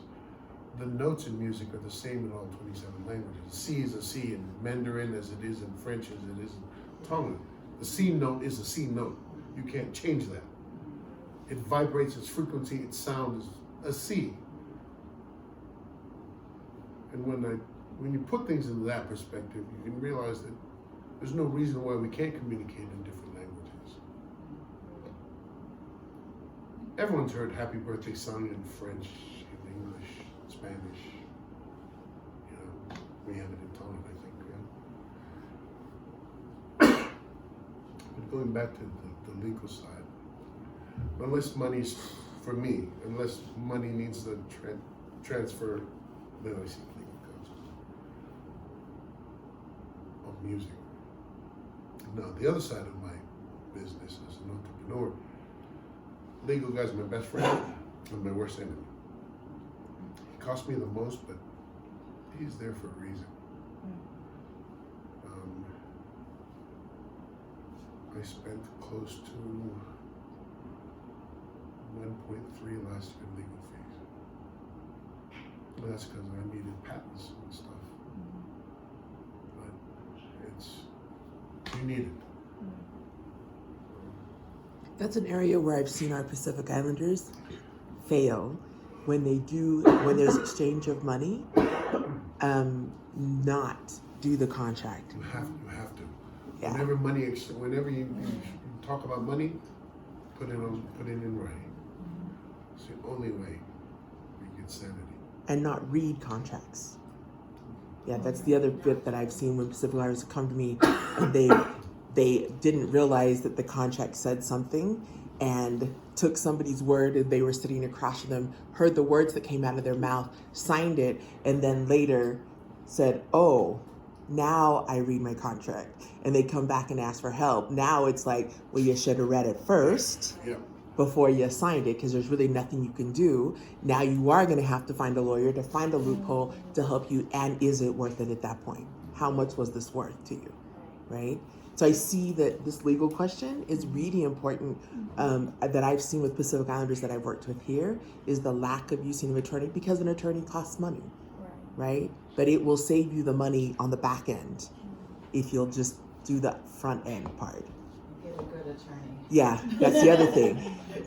the notes in music are the same in all 27 languages. A C is a C in Mandarin as it is in French as it is in Tongan. The C note is a C note. You can't change that. It vibrates, its frequency, its sound is a C. And when you put things into that perspective, you can realize that there's no reason why we can't communicate in different languages. Everyone's heard Happy Birthday sung in French, in English, Spanish. You know, we have it in Tongan, I think. Yeah. But going back to the legal side, unless money's, for me, unless money needs to transfer, then I seek legal counsel of music. Now, the other side of my business as an entrepreneur, legal guy's my best friend and my worst enemy. He cost me the most, but he's there for a reason. I spent close to 1.3 last year in legal fees. And that's because I needed patents and stuff. But you need it. That's an area where I've seen our Pacific Islanders fail when there's exchange of money, not do the contract. You have to. Yeah. Whenever you talk about money, put it in writing. It's the only way we get sanity. And not read contracts. Yeah, that's the other bit that I've seen when Pacific Islanders come to me and they didn't realize that the contract said something and took somebody's word, and they were sitting across from them, heard the words that came out of their mouth, signed it, and then later said, oh, now I read my contract. And they come back and ask for help. Now it's like, well, you should have read it first. Yeah. Before you signed it, because there's really nothing you can do. Now you are going to have to find a lawyer to find a loophole to help you, and is it worth it at that point? How much was this worth to you, right? So I see that this legal question is really important, that I've seen with Pacific Islanders that I've worked with here, is the lack of using an attorney, because an attorney costs money. Right. right? But it will save you the money on the back end if you'll just do the front end part. Get a good attorney. Yeah, that's the other thing.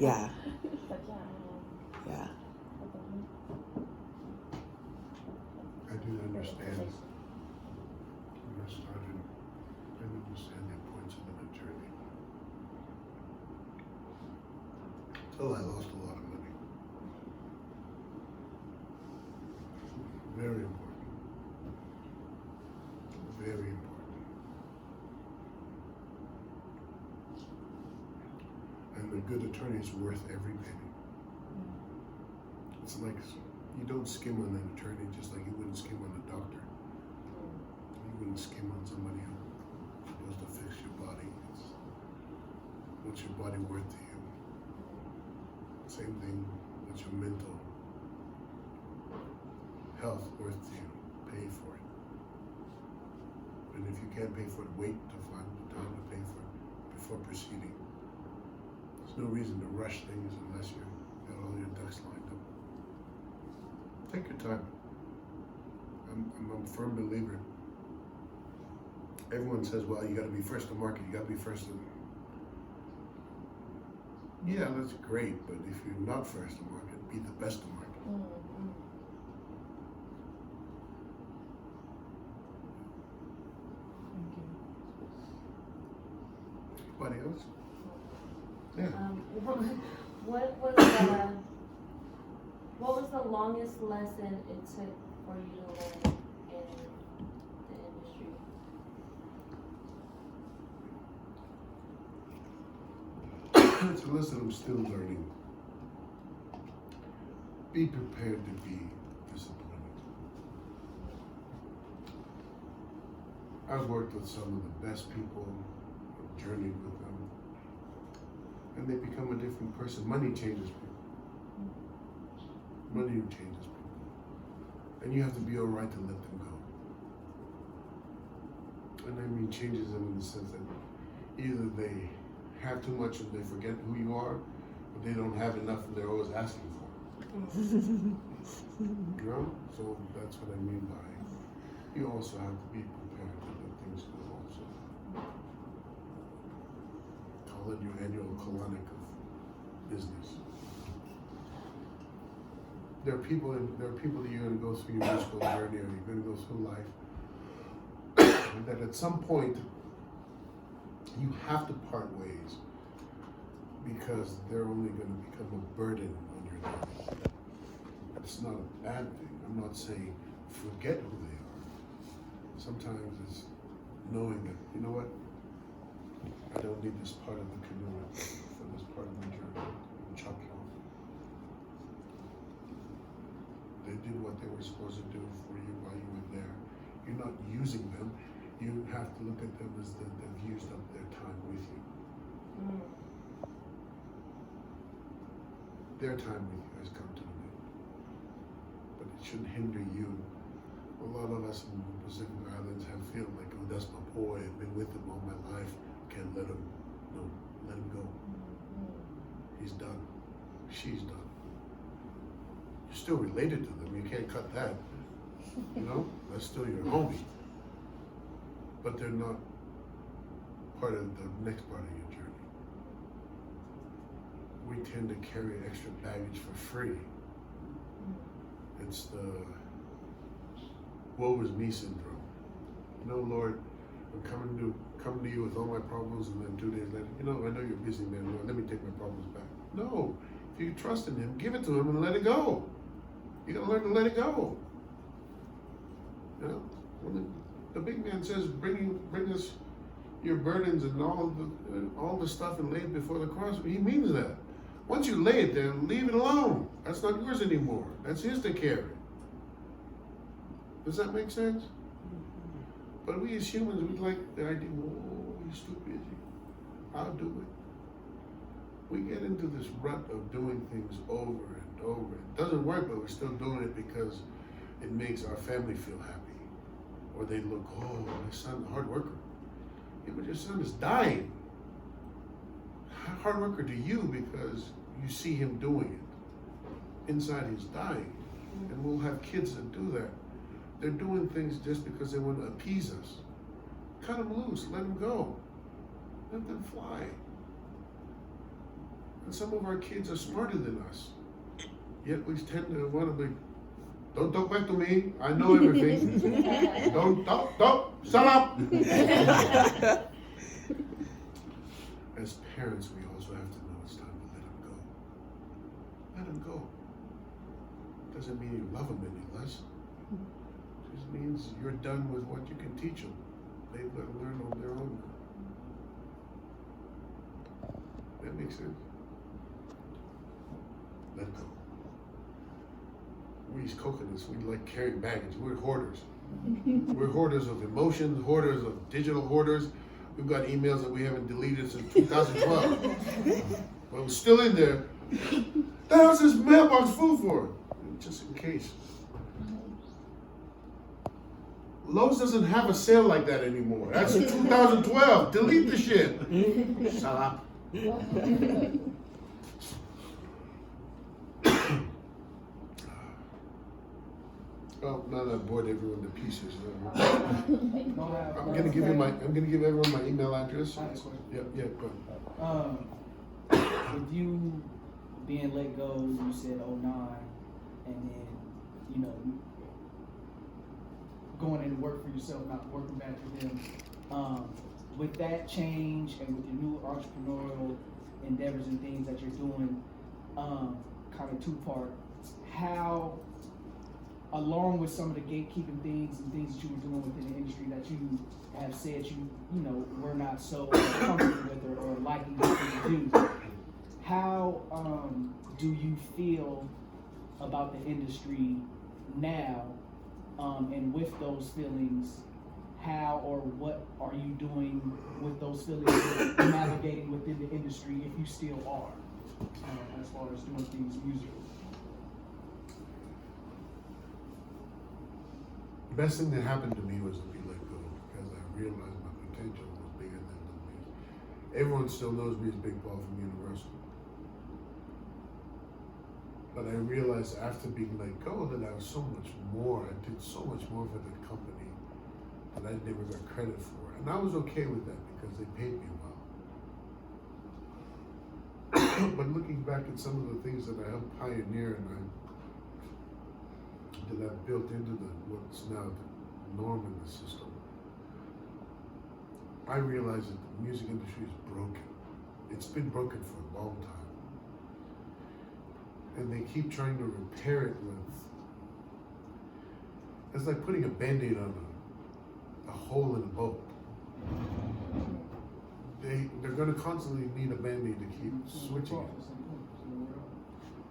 Yeah. Yeah. I do understand. When I started, I understand the points of an attorney. Till I lost a lot of money. Very important. Very important. And a good attorney is worth every penny. It's like you don't skim on an attorney just like you wouldn't skim on a doctor. You wouldn't skim on somebody who's supposed to fix your body. What's your body worth to you? Same thing, what's your mental health worth to you? Pay for it. And if you can't pay for it, wait to find the time to pay for it before proceeding. There's no reason to rush things unless you've got all your ducks lined up. Take your time. I'm a firm believer. Everyone says, well, you gotta be first to market, you gotta be first to... Yeah, that's great, but if you're not first to market, be the best to market. Anybody else? Yeah. What was the longest lesson it took for you to learn in the industry? It's a lesson I'm still learning. Be prepared to be disappointed. I've worked with some of the best people, I've journeyed with them, and they become a different person. Money changes people. Money changes people. And you have to be all right to let them go. And I mean changes them in the sense that either they have too much and they forget who you are, or they don't have enough and they're always asking for it. You know? So that's what I mean by you also have to be prepared to let things go also. Call it your annual colonic of business. There are people that you're going to go through your musical journey, or you're going to go through life, that at some point you have to part ways because they're only going to become a burden on your life. It's not a bad thing. I'm not saying forget who they are. Sometimes it's knowing that, you know what, I don't need this part of the canoe for this part of my journey. Chop it off. They did what they were supposed to do for you while you were there. You're not using them. You have to look at them as they've used up their time with you. Their time with you has come to an end. But it shouldn't hinder you. A lot of us in the Pacific Islands have feel like, oh, that's my boy. I've been with him all my life. Can't let him, no, let him go. He's done. She's done. You're still related to them. You can't cut that. You know, that's still your homie. But they're not part of the next part of your journey. We tend to carry extra baggage for free. It's the woe is me syndrome. No, Lord, I'm coming to you with all my problems, and then 2 days later, you know, I know you're busy, man. Lord, let me take my problems back. No, if you trust in him, give it to him and let it go. You gotta learn to let it go. You know, when the big man says, bring us your burdens and all the stuff and lay it before the cross, he means that. Once you lay it there, leave it alone. That's not yours anymore. That's his to carry. Does that make sense? But we as humans, we like the idea, oh, he's too busy. I'll do it. We get into this rut of doing things over and over. It doesn't work, but we're still doing it because it makes our family feel happy. Or they look, oh, my son's a hard worker. Yeah, but your son is dying. Hard worker to you because you see him doing it. Inside he's dying. And we'll have kids that do that. They're doing things just because they want to appease us. Cut them loose, let them go. Let them fly. And some of our kids are smarter than us. Yet we tend to want to be, don't talk back to me, I know everything. don't, shut up. As parents, we also have to know it's time to let them go. Let them go. Doesn't mean you love them any less. It just means you're done with what you can teach them. They've got to learn on their own. That makes sense. Let go. We use coconuts, we like carrying baggage. We're hoarders. We're hoarders of emotions, hoarders of digital hoarders. We've got emails that we haven't deleted since 2012. But it's still in there. The hell's this mailbox full for? Just in case. Lowe's doesn't have a sale like that anymore. That's 2012. Delete the shit. Shut up. Well, now that I've bored everyone to pieces, I'm gonna give everyone my email address. Yep, go ahead. With you being let go, you said 09, and then, you know, going into work for yourself, not working back for them. With that change and with your new entrepreneurial endeavors and things that you're doing, kind of two-part, how, along with some of the gatekeeping things and things that you were doing within the industry that you have said you know, were not so comfortable with or liking what you do, how do you feel about the industry now? And with those feelings, how or what are you doing with those feelings, navigating within the industry, if you still are, as far as doing things musically? The best thing that happened to me was to be let go, because I realized my potential was bigger than the music. Everyone still knows me as Big Paul from Universal. But I realized after being let go that I was so much more, I did so much more for the company that I never got credit for. And I was okay with that because they paid me well. But looking back at some of the things that I helped pioneer and that I've built into what's now the norm in the system, I realized that the music industry is broken. It's been broken for a long time. And they keep trying to repair it with, it's like putting a Band-Aid on a hole in a boat. They're gonna constantly need a Band-Aid to keep switching it.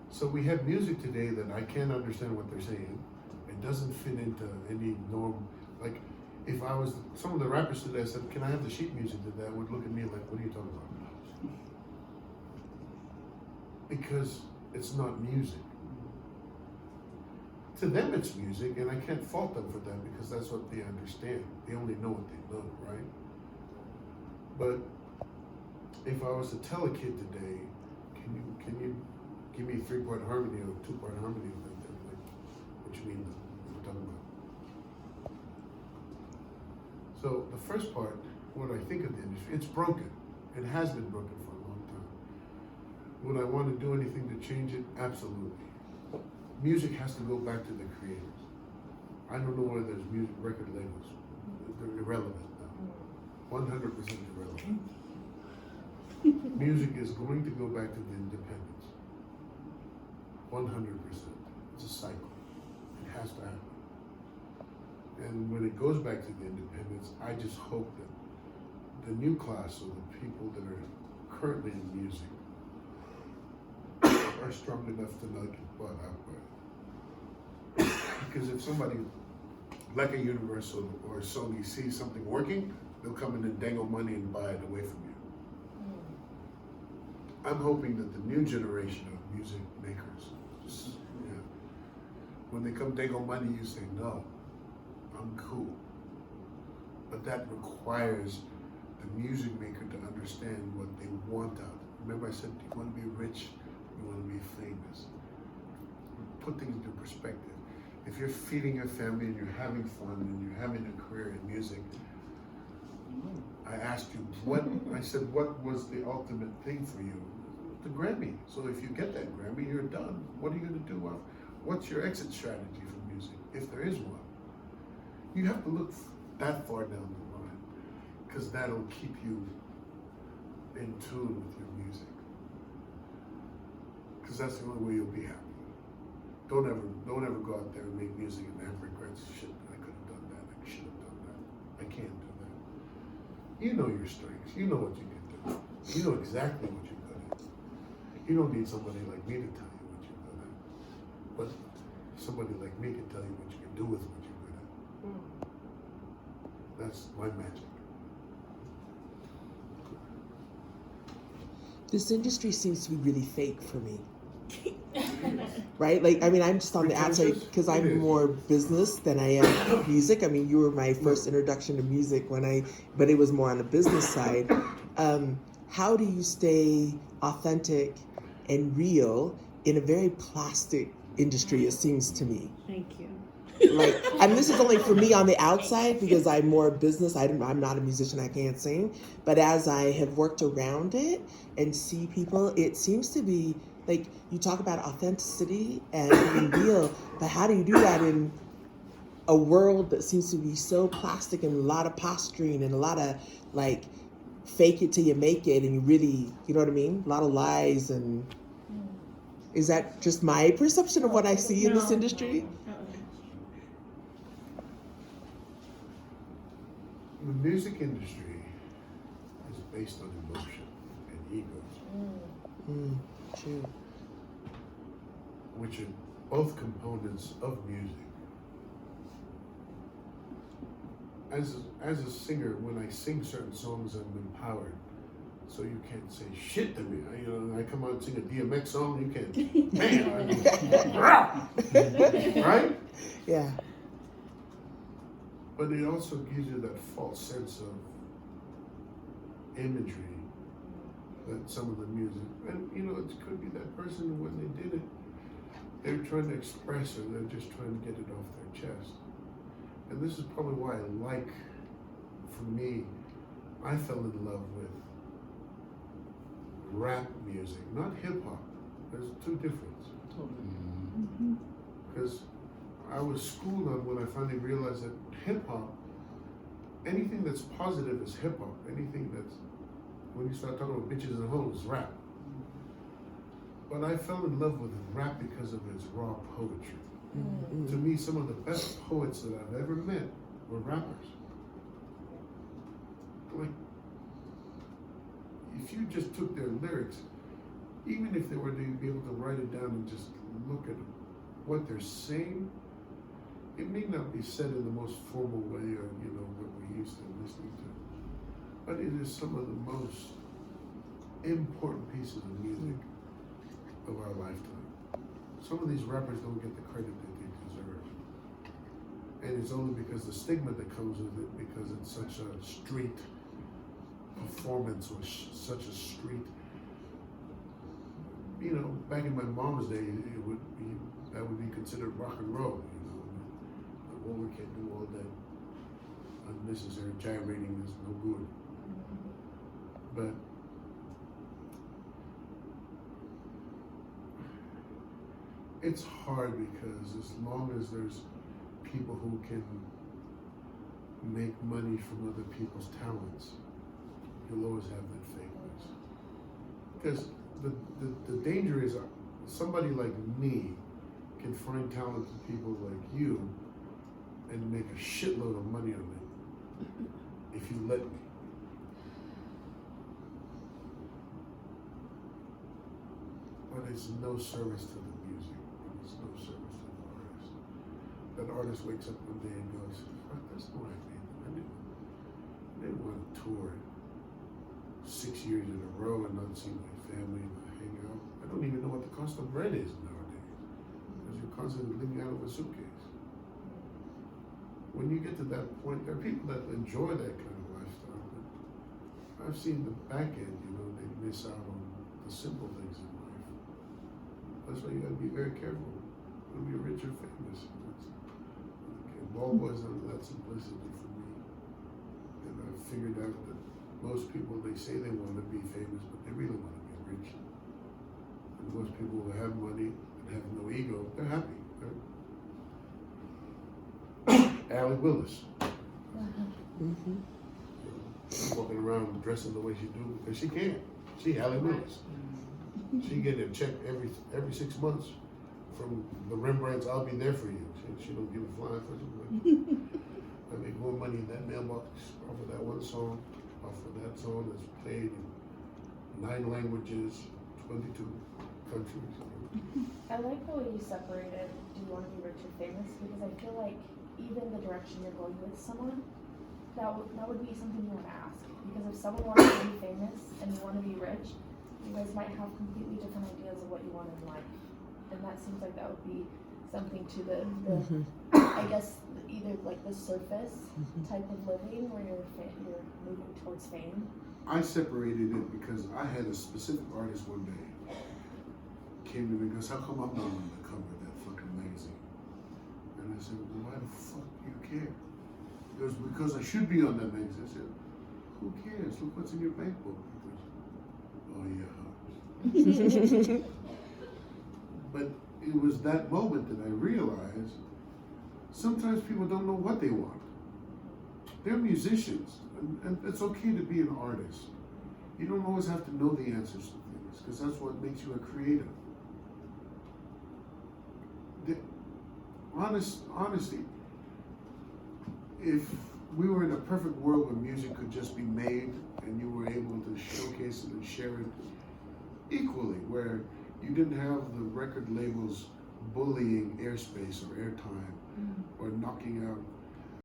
So we have music today that I can't understand what they're saying. It doesn't fit into any norm. Like, if I was, some of the rappers today said, can I have the sheet music today? Would look at me like, what are you talking about? Because it's not music. To them it's music, and I can't fault them for that because that's what they understand. They only know what they know, right? But if I was to tell a kid today, can you give me 3-part harmony or 2-part harmony, like, what you mean, what we're talking about? So the first part, what I think of the industry, it's broken. It has been broken for a long time. Would I want to do anything to change it? Absolutely. Music has to go back to the creators. I don't know whether there's music record labels. They're irrelevant now. 100% irrelevant. Music is going to go back to the independents. 100%. It's a cycle. It has to happen. And when it goes back to the independents, I just hope that the new class, or the people that are currently in music, are strong enough to not get bought out by it. Because if somebody like a Universal or Sony sees something working, they'll come in and dangle money and buy it away from you. I'm hoping that the new generation of music makers, when they come dangle money, you say, no, I'm cool. But that requires the music maker to understand what they want out of it. Remember I said, do you want to be rich? You want to be famous? Put things into perspective. if you're feeding your family and you're having fun and you're having a career in music, I asked you what was the ultimate thing for you? The Grammy. So if you get that Grammy, you're done. What are you going to do? What's your exit strategy from music, if there is one? You have to look that far down the line, because that'll keep you in tune with your music. Because that's the only way you'll be happy. Don't ever go out there and make music and have regrets. Shit, I could have done that. I should have done that. I can't do that. You know your strengths. You know what you can do. You know exactly what you're good at. You don't need somebody like me to tell you what you're good at. But somebody like me can tell you what you can do with what you're good at. That's my magic. This industry seems to be really fake for me. Right? Like, I mean, I'm just on the outside because I'm more business than I am music. I mean, you were my first introduction to music but it was more on the business side. How do you stay authentic and real in a very plastic industry, it seems to me? Thank you. Like, and this is only for me on the outside because I'm more business. I'm not a musician. I can't sing. But as I have worked around it and see people, it seems to be like you talk about authenticity and being real. But how do you do that in a world that seems to be so plastic and a lot of posturing and a lot of like fake it till you make it, and you really, you know what I mean? A lot of lies. And is that just my perception of what I see in this industry? The music industry is based on emotion and egos, True. which are both components of music. As a singer, when I sing certain songs, I'm empowered. So you can't say shit to me. I come out and sing a DMX song, you can't, right? Yeah. But it also gives you that false sense of imagery that some of the music, and it could be that person when they did it, they're trying to express it, they're just trying to get it off their chest. And this is probably why for me, I fell in love with rap music, not hip hop. There's two differences. Totally. Because I was schooled on when I finally realized that hip hop, anything that's positive is hip hop. Anything that's, when you start talking about bitches and hoes, is rap. But I fell in love with rap because of its raw poetry. Mm-hmm. To me, some of the best poets that I've ever met were rappers. Like, if you just took their lyrics, even if they were to be able to write it down and just look at what they're saying, it may not be said in the most formal way or, what we're used to listening to. But it is some of the most important pieces of music of our lifetime. Some of these rappers don't get the credit that they deserve. And it's only because the stigma that comes with it, because it's such a street performance or such a street, back in my mom's day, that would be considered rock and roll, A woman can't do all that unnecessary gyrating, is no good. But it's hard because as long as there's people who can make money from other people's talents, you'll always have that fakeness. Because the danger is somebody like me can find talented people like you and make a shitload of money on it if you let me. But it's no service to the music. It's no service to the artist. That artist wakes up one day and goes, fuck, that's not what I made. I didn't want to tour 6 years in a row and not see my family and not hang out. I don't even know what the cost of rent is nowadays, because you're constantly living out of a suitcase. When you get to that point, there are people that enjoy that kind of lifestyle, but I've seen the back end, they miss out on the simple things in life. That's why you gotta be very careful want to be rich or famous. And ball boys under that simplicity for me. And I figured out that most people, they say they want to be famous, but they really want to be rich. And most people who have money and have no ego, they're happy. Allie Willis. Mm-hmm. Walking around dressing the way she do because she can. She Allie Willis. She get a check every 6 months from the Rembrandts. I'll be there for you. She don't give a flying for it. I make more money in that mailbox off of that one song, off of that song that's played in 9 languages, 22 countries. I like the way you separated do you want to be rich or famous, because I feel like even the direction you're going with someone, that would be something you want to ask. Because if someone wants to be famous and you want to be rich, you guys might have completely different ideas of what you want in life. And that seems like that would be something to the I guess, either like the surface type of living where you're moving towards fame. I separated it because I had a specific artist one day came to me and goes, how come I'm not on the cover of that fucking magazine? And I said, well, why the fuck do you care? He goes, because I should be on that magazine. I said, who cares? Look what's in your bank book. He goes, oh yeah. But it was that moment that I realized sometimes people don't know what they want. They're musicians, and it's okay to be an artist. You don't always have to know the answers to things, because that's what makes you a creative. Honesty, if we were in a perfect world where music could just be made and you were able to showcase it and share it equally, where you didn't have the record labels bullying airspace or airtime or knocking out